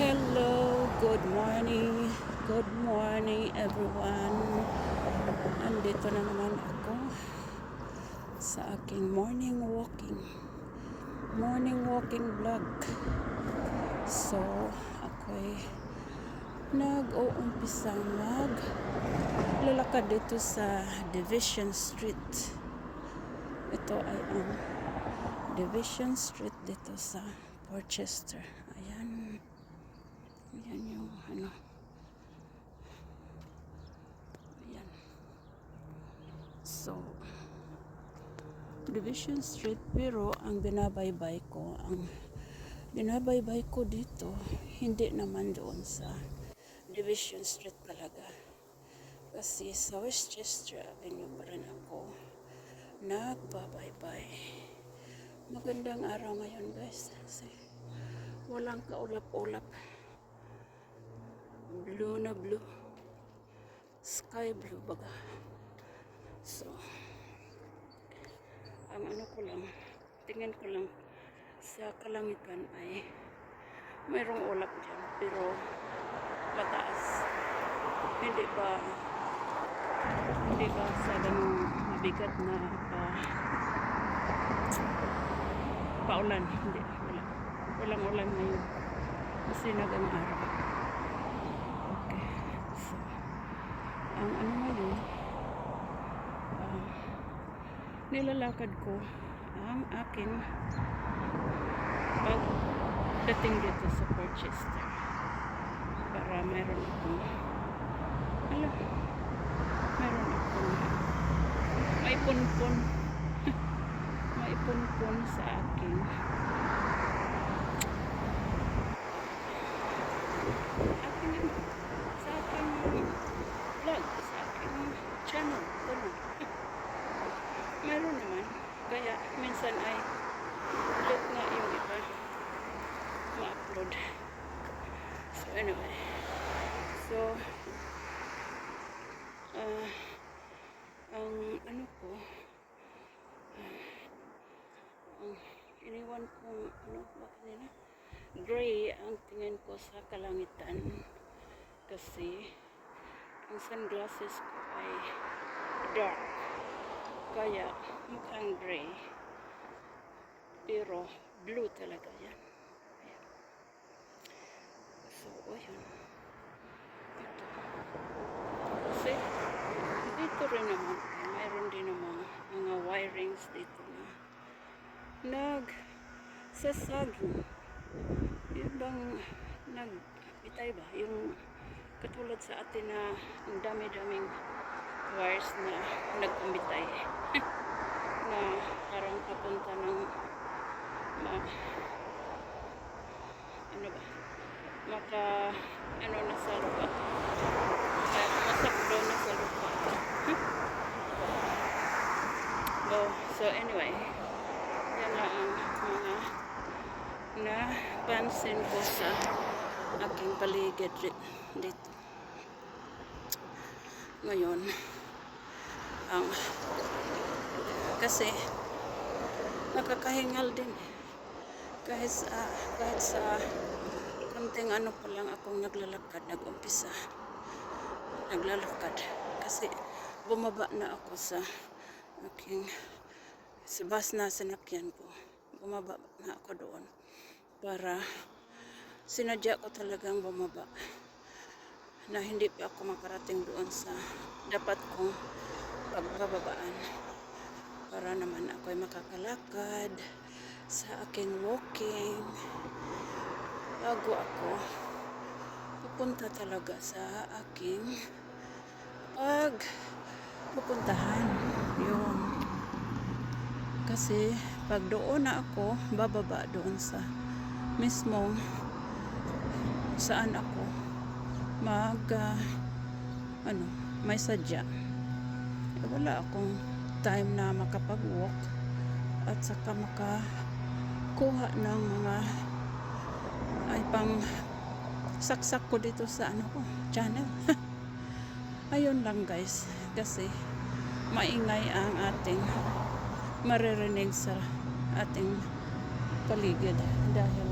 Hello, good morning. Good morning everyone. Andito na naman ako sa aking morning walking vlog. So, ako'y nag-uumpisang lalakad dito sa Division Street. Ito ay ang Division Street dito sa Portchester. Ayan. Ayan yung ano. Ayan. So, Division Street, pero ang binabaybay ko dito, hindi naman doon sa Division Street talaga. Kasi sa Westchester Avenue pa rin ako nagbabaybay. Magandang araw ngayon guys. Kasi walang kaulap-ulap. Blue na blue. Sky blue baga. So, ang ano ko lang, tingin ko lang sa kalangitan ay mayroong ulap dyan, pero mataas. Hindi ba sa ganung mabigat na paulan. Hindi, walang ulan ngayon. Kasi nagang araw. Okay. So, ang ano ngayon, nilalakad ko ang aking pagdating dito sa Portchester para mayroon akong maipunpon sa aking vlog, sa aking channel. Mayroon naman, kaya minsan ay late nga yung iba ma-upload. So anyway, ang ano ko, ang iniwan kong gray ang tingin ko sa kalangitan, kasi ang sunglasses ko ay dark, kaya mukhang gray, pero blue talaga yan. Ayan. So, ayun. Ito. Kasi, dito rin naman, mayroon din naman mga wirings dito na nagsasaging. Yung bang nagbitay ba? Yung katulad sa atin na ang dami-daming wires na nagkumbitay. Na parang papunta ng na sa lupa, masakdo na sa lupa. So anyway, yan lang ang mga napansin ko sa aking paligid dito ngayon. Kasi nakakahingal din kahit sa konting ano pa lang akong naglalakad, naglalakad kasi bumaba na ako sa bus na sinakyan ko. Bumaba na ako doon para sinadya ko talagang bumaba na hindi pa ako makarating doon sa dapat kong pagbababaan, para naman ako'y makakalakad sa aking walking bago ako pupunta talaga sa aking pupuntahan. Yun. Kasi pag doon na ako, bababa doon sa mismong saan ako may sadya. Wala akong time na makapag-walk at saka makakuha ng mga ay pang saksak ko dito sa channel. Ayun lang guys, kasi maingay ang ating maririnig sa ating paligid dahil